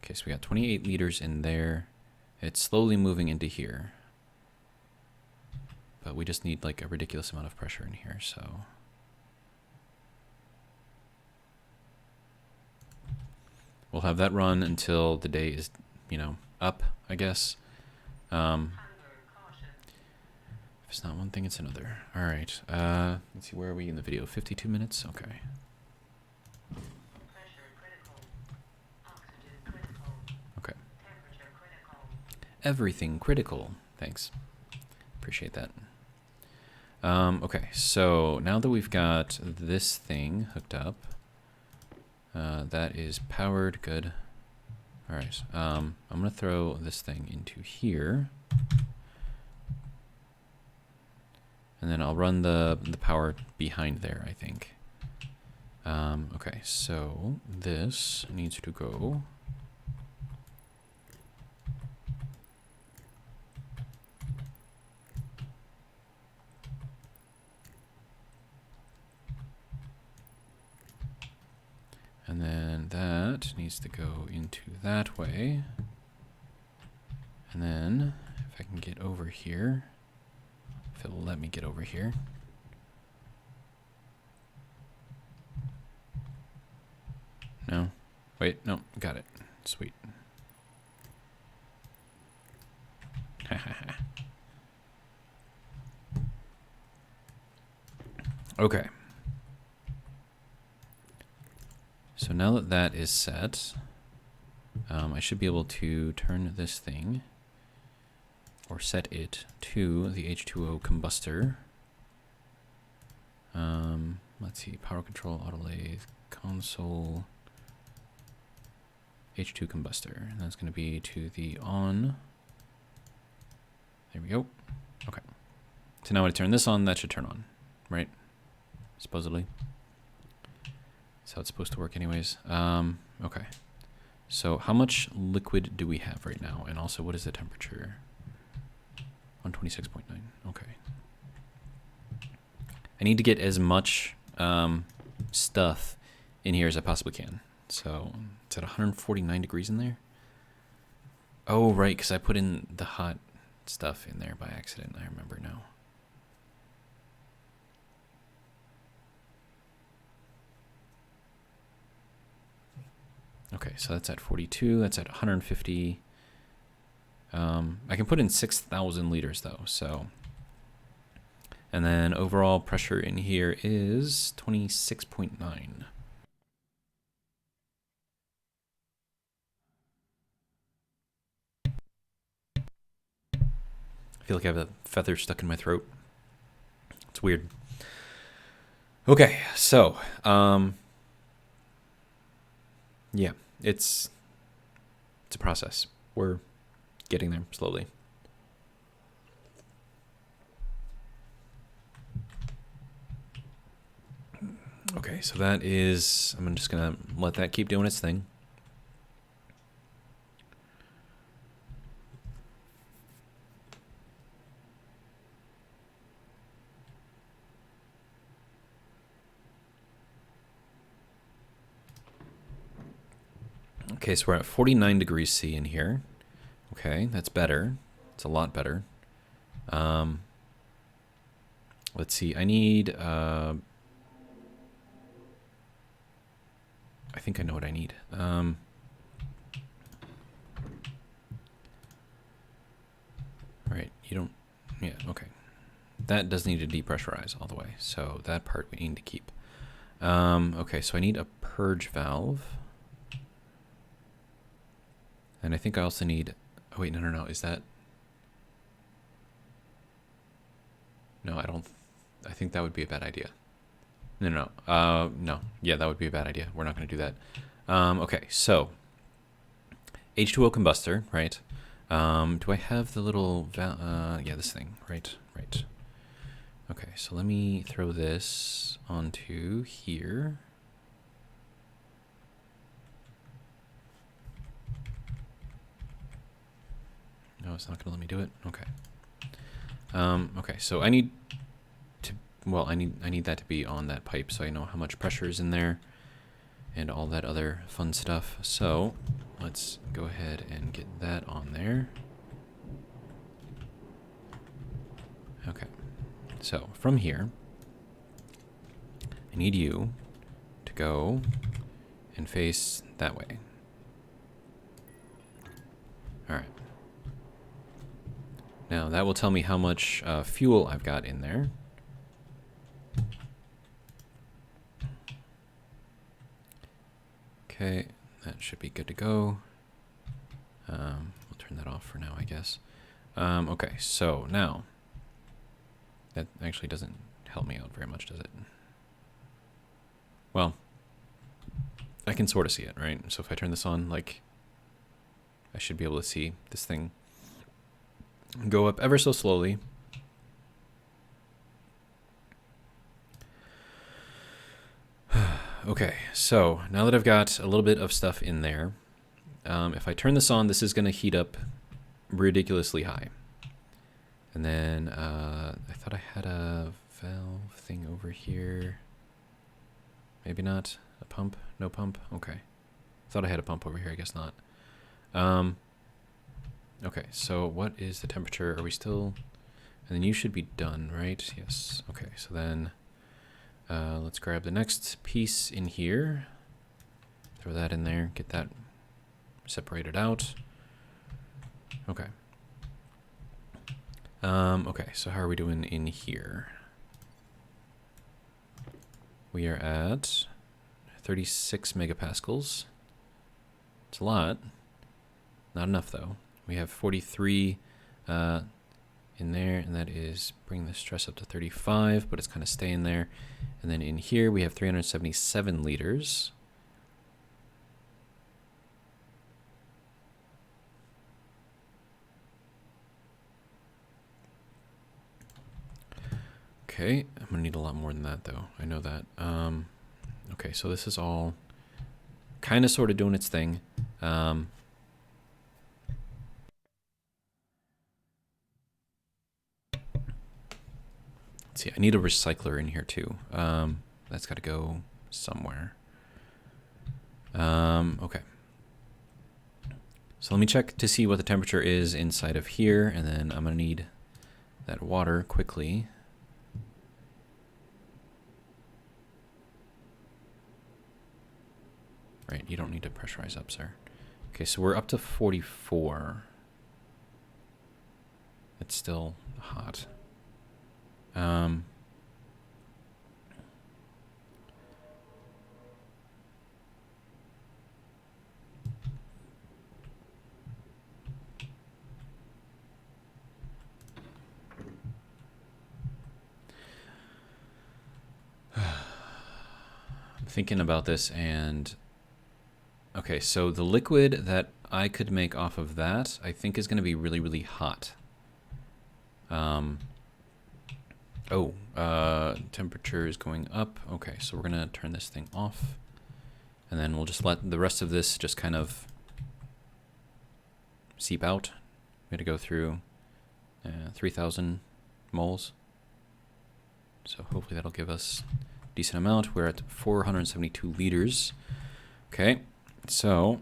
Okay, so we got 28 liters in there. It's slowly moving into here. But we just need like a ridiculous amount of pressure in here, so. We'll have that run until the day is, up, I guess. If it's not one thing, it's another. All right. Let's see, where are we in the video? 52 minutes? Okay. Pressure critical. Oxygen critical. Okay. Temperature critical. Everything critical. Thanks. Appreciate that. Okay, so now that we've got this thing hooked up, that is powered. Good. All right. I'm going to throw this thing into here. And then I'll run the power behind there, I think. Okay, so this needs to go. And then that needs to go into that way. And then if I can get over here, if it will let me get over here. No? Wait, no, got it. Sweet. Okay. So now that that is set, I should be able to turn this thing, or set it to the H2O combustor. Let's see, power control, auto lathe, console, H2 combustor, and that's going to be to the on. There we go. Okay. So now when I turn this on, that should turn on, right? Supposedly. That's how it's supposed to work anyways. Okay. So how much liquid do we have right now? And also, what is the temperature? 126.9. Okay. I need to get as much stuff in here as I possibly can. So it's at 149 degrees in there. Oh, right, because I put in the hot stuff in there by accident. I remember now. Okay, so that's at 42. That's at 150. I can put in 6,000 liters though, so. And then overall pressure in here is 26.9. feel like I have a feather stuck in my throat. It's weird. Okay, so yeah, it's a process. We're getting there slowly. Okay, so that is, I'm just gonna let that keep doing its thing. Okay, so we're at 49 degrees C in here. Okay, that's better. It's a lot better. Let's see, I need, I think I know what I need. Right, you don't, yeah, okay. That does need to depressurize all the way, so that part we need to keep. Okay, so I need a purge valve. And I think I also need, oh wait, no, is that? No, I think that would be a bad idea. No, yeah, that would be a bad idea. We're not going to do that. Okay, so H2O combustor, right? Do I have the little, yeah, this thing, right. Okay, so let me throw this onto here. No, it's not going to let me do it. Okay. Okay, so I need to, well, I need that to be on that pipe so I know how much pressure is in there and all that other fun stuff. So let's go ahead and get that on there. Okay, so from here, I need you to go and face that way. All right. Now that will tell me how much fuel I've got in there. Okay, that should be good to go. We'll turn that off for now, I guess. Okay, so now, that actually doesn't help me out very much, does it? Well, I can sort of see it, right? So if I turn this on, like, I should be able to see this thing go up ever so slowly. Okay, so now that I've got a little bit of stuff in there, if I turn this on, this is going to heat up ridiculously high. And then I thought I had a valve thing over here. Maybe not. A pump? No pump? Okay. Thought I had a pump over here. I guess not. Okay, so what is the temperature? Are we still... And then you should be done, right? Yes. Okay, so then let's grab the next piece in here. Throw that in there. Get that separated out. Okay. Okay, so how are we doing in here? We are at 36 megapascals. It's a lot. Not enough, though. We have 43 in there, and that is bringing the stress up to 35, but it's kind of staying there. And then in here, we have 377 liters. Okay, I'm gonna need a lot more than that, though. I know that. Okay, so this is all kind of sort of doing its thing. Let's see, I need a recycler in here too. That's got to go somewhere. Okay. So let me check to see what the temperature is inside of here, and then I'm gonna need that water quickly. Right, you don't need to pressurize up, sir. Okay, so we're up to 44. It's still hot. thinking about this, and okay, so the liquid that I could make off of that, I think is going to be really, really hot. Temperature is going up. Okay, so we're going to turn this thing off. And then we'll just let the rest of this just kind of seep out. We had to go through 3,000 moles. So hopefully that'll give us a decent amount. We're at 472 liters. Okay, so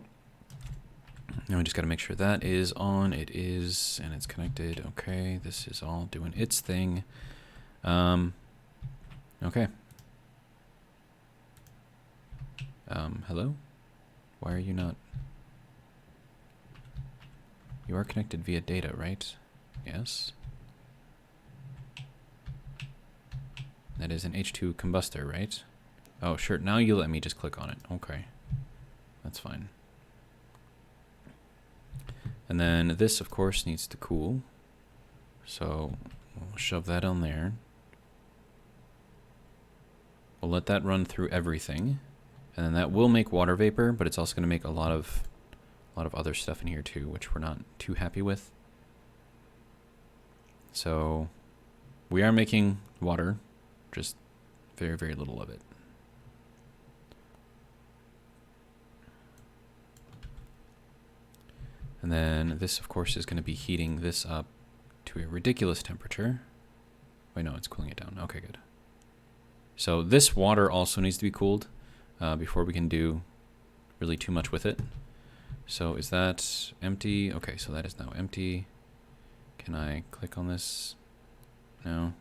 now we just got to make sure that is on. It is, and it's connected. Okay, this is all doing its thing. Okay. Hello? Why are you not? You are connected via data, right? Yes. That is an H2 combustor, right? Oh, sure. Now you let me just click on it. Okay. That's fine. And then this, of course, needs to cool. So we'll shove that on there. We'll let that run through everything. And then that will make water vapor, but it's also going to make a lot of other stuff in here too, which we're not too happy with. So we are making water, just very, very little of it. And then this, of course, is going to be heating this up to a ridiculous temperature. Wait, no, it's cooling it down. Okay, good. So this water also needs to be cooled before we can do really too much with it. So is that empty? Okay, so that is now empty. Can I click on this? No.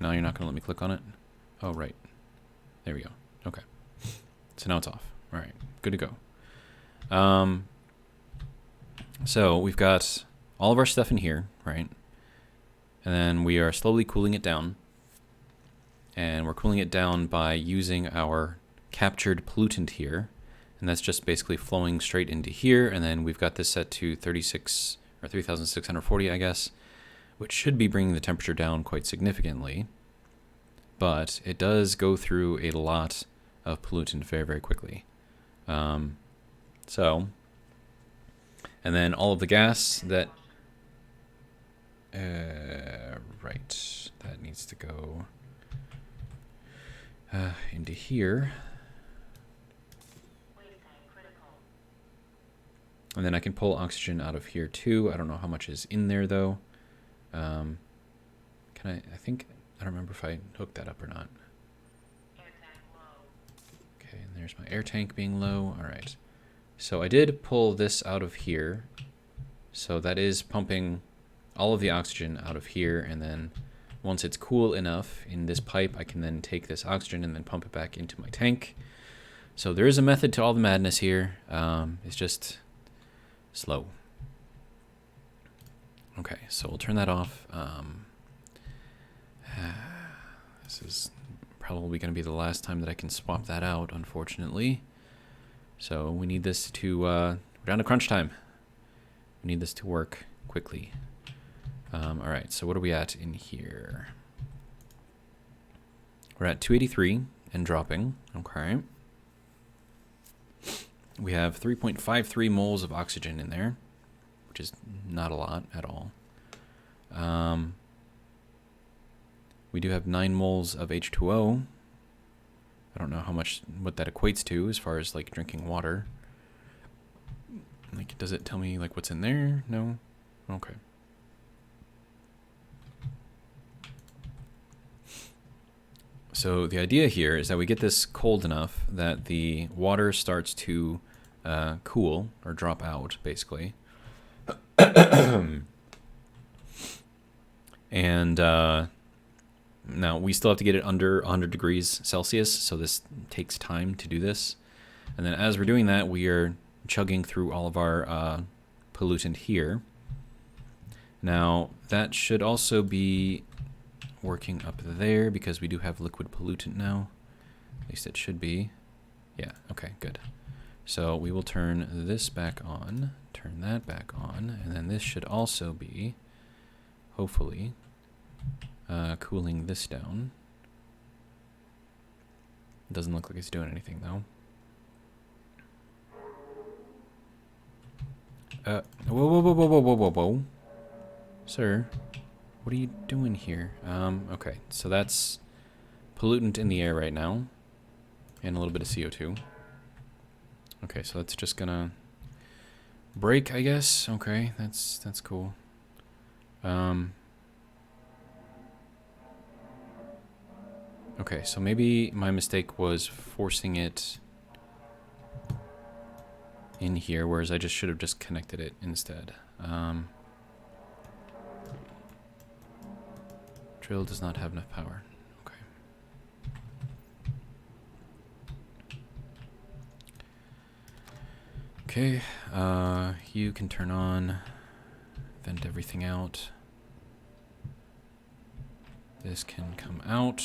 No, you're not going to let me click on it? Oh, right. There we go. Okay. So now it's off. All right, good to go. So we've got all of our stuff in here, right? And then we are slowly cooling it down. And we're cooling it down by using our captured pollutant here. And that's just basically flowing straight into here. And then we've got this set to 36 or 3,640, I guess, which should be bringing the temperature down quite significantly. But it does go through a lot of pollutant very, very quickly. And then all of the gas that, right, that needs to go into here. And then I can pull oxygen out of here too. I don't know how much is in there though. I don't remember if I hooked that up or not. Okay, and there's my air tank being low. All right. So I did pull this out of here. So that is pumping all of the oxygen out of here, and then once it's cool enough in this pipe, I can then take this oxygen and then pump it back into my tank. So there is a method to all the madness here. It's just slow. Okay, so we'll turn that off. This is probably going to be the last time that I can swap that out, unfortunately. So we need this to, we're down to crunch time. We need this to work quickly. All right, so what are we at in here? We're at 283 and dropping. Okay. We have 3.53 moles of oxygen in there, which is not a lot at all. We do have 9 moles of H2O. I don't know what that equates to as far as like drinking water. Like, does it tell me like what's in there? No? Okay. So the idea here is that we get this cold enough that the water starts to cool or drop out, basically. And now we still have to get it under 100 degrees Celsius, so this takes time to do this. And then as we're doing that, we are chugging through all of our pollutant here. Now that should also be working up there because we do have liquid pollutant now. At least it should be. Yeah, okay, good. So we will turn this back on, turn that back on, and then this should also be, hopefully, cooling this down. It doesn't look like it's doing anything though. Whoa, whoa, whoa, whoa, whoa, whoa, whoa, whoa. Sir, what are you doing here? Okay, so that's pollutant in the air right now. And a little bit of CO2. Okay, so that's just gonna break, I guess. Okay, that's cool. Okay, so maybe my mistake was forcing it in here, whereas I just should have just connected it instead. Drill does not have enough power. Okay. Okay, you can turn on, vent everything out. This can come out.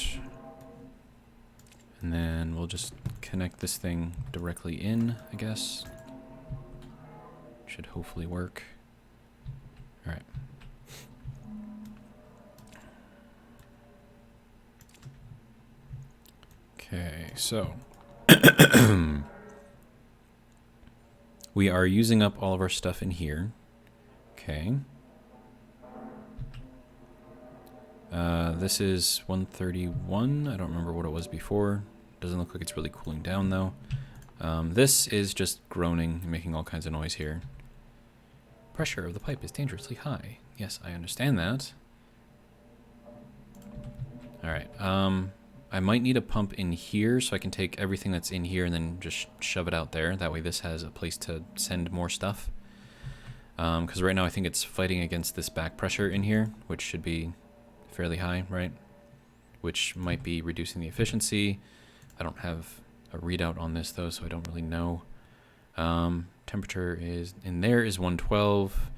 And then we'll just connect this thing directly in, I guess. Should hopefully work. All right. Okay, so we are using up all of our stuff in here. Okay. This is 131. I don't remember what it was before. Doesn't look like it's really cooling down though. This is just groaning and making all kinds of noise here. Pressure of the pipe is dangerously high. Yes, I understand that. Alright, I might need a pump in here so I can take everything that's in here and then just shove it out there. That way this has a place to send more stuff. Because right now I think it's fighting against this back pressure in here, which should be fairly high, right? Which might be reducing the efficiency. I don't have a readout on this though, so I don't really know. Temperature is in there is 112.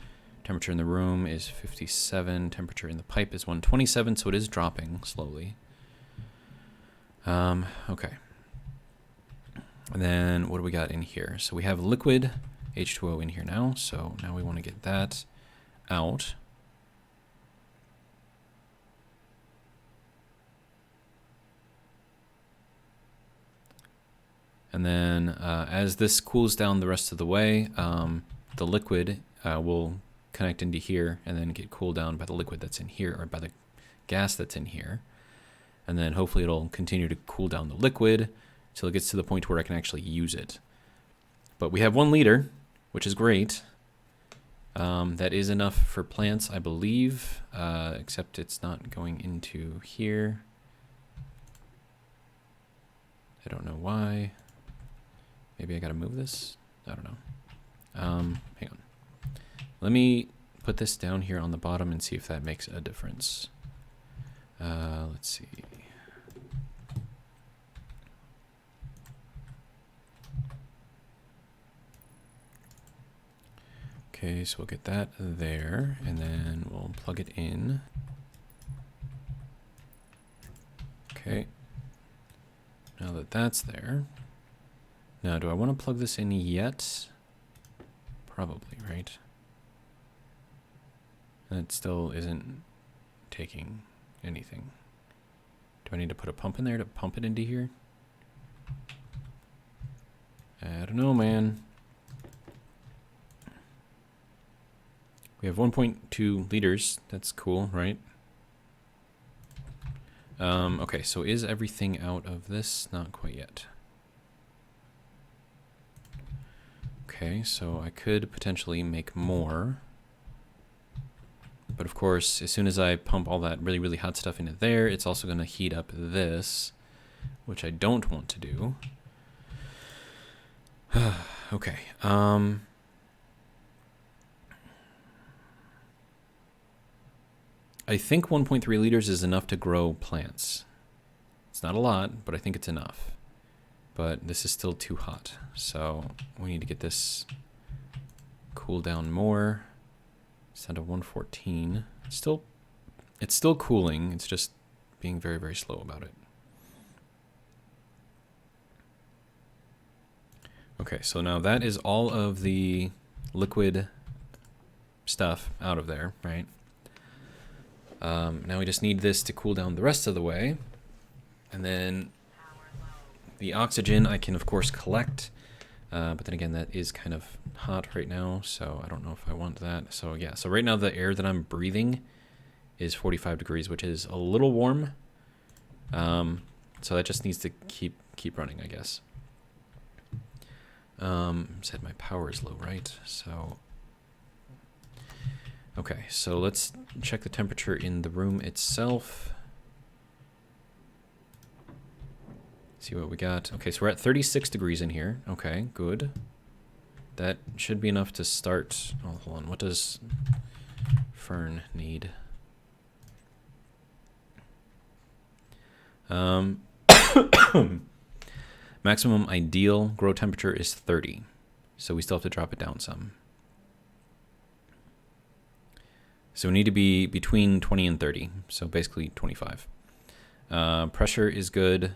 Temperature in the room is 57. Temperature in the pipe is 127, so it is dropping slowly. Okay. And then what do we got in here? So we have liquid H2O in here now, so now we want to get that out. And then as this cools down the rest of the way, the liquid will connect into here and then get cooled down by the liquid that's in here, or by the gas that's in here. And then hopefully it'll continue to cool down the liquid until it gets to the point where I can actually use it. But we have 1 liter, which is great. That is enough for plants, I believe, except it's not going into here. I don't know why. Maybe I gotta move this? I don't know. Hang on. Let me put this down here on the bottom and see if that makes a difference. Let's see. Okay, so we'll get that there, and then we'll plug it in. Okay. Now that that's there. Now, do I want to plug this in yet? Probably, right? And it still isn't taking anything. Do I need to put a pump in there to pump it into here? I don't know, man. We have 1.2 liters. That's cool, right? Okay, so is everything out of this? Not quite yet. Okay, so I could potentially make more. But of course, as soon as I pump all that really, really hot stuff into there, it's also going to heat up this, which I don't want to do. Okay. I think 1.3 liters is enough to grow plants. It's not a lot, but I think it's enough. But this is still too hot, so we need to get this cooled down more. It's down to 114. It's still cooling. It's just being very, very slow about it. Okay, so now that is all of the liquid stuff out of there, right? Now we just need this to cool down the rest of the way, and then The oxygen I can, of course, collect. But then again, that is kind of hot right now, so I don't know if I want that. So yeah, so right now the air that I'm breathing is 45 degrees, which is a little warm. So that just needs to keep running, I guess. Said my power is low, right? So okay, so let's check the temperature in the room itself. See what we got. Okay, so we're at 36 degrees in here. Okay, good. That should be enough to start. Oh, hold on. What does Fern need? Maximum ideal grow temperature is 30. So we still have to drop it down some. So we need to be between 20 and 30. So basically 25. Pressure is good.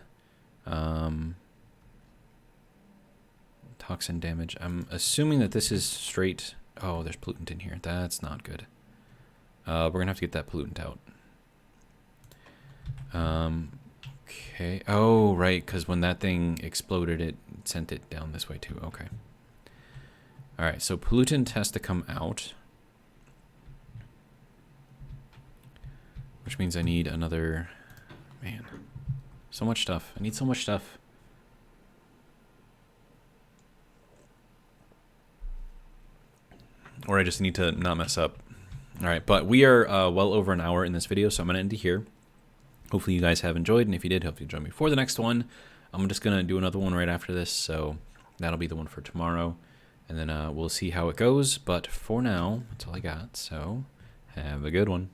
Toxin damage. I'm assuming that this is straight. Oh, there's pollutant in here. That's not good. We're gonna have to get that pollutant out. Okay. Oh, right, because when that thing exploded, it sent it down this way too. Okay. All right. So pollutant has to come out, which means I need another. Man. So much stuff. I need so much stuff. Or I just need to not mess up. All right, but we are well over an hour in this video, so I'm going to end it here. Hopefully you guys have enjoyed, and if you did, hopefully you join me for the next one. I'm just going to do another one right after this, so that'll be the one for tomorrow. And then we'll see how it goes, but for now, that's all I got, so have a good one.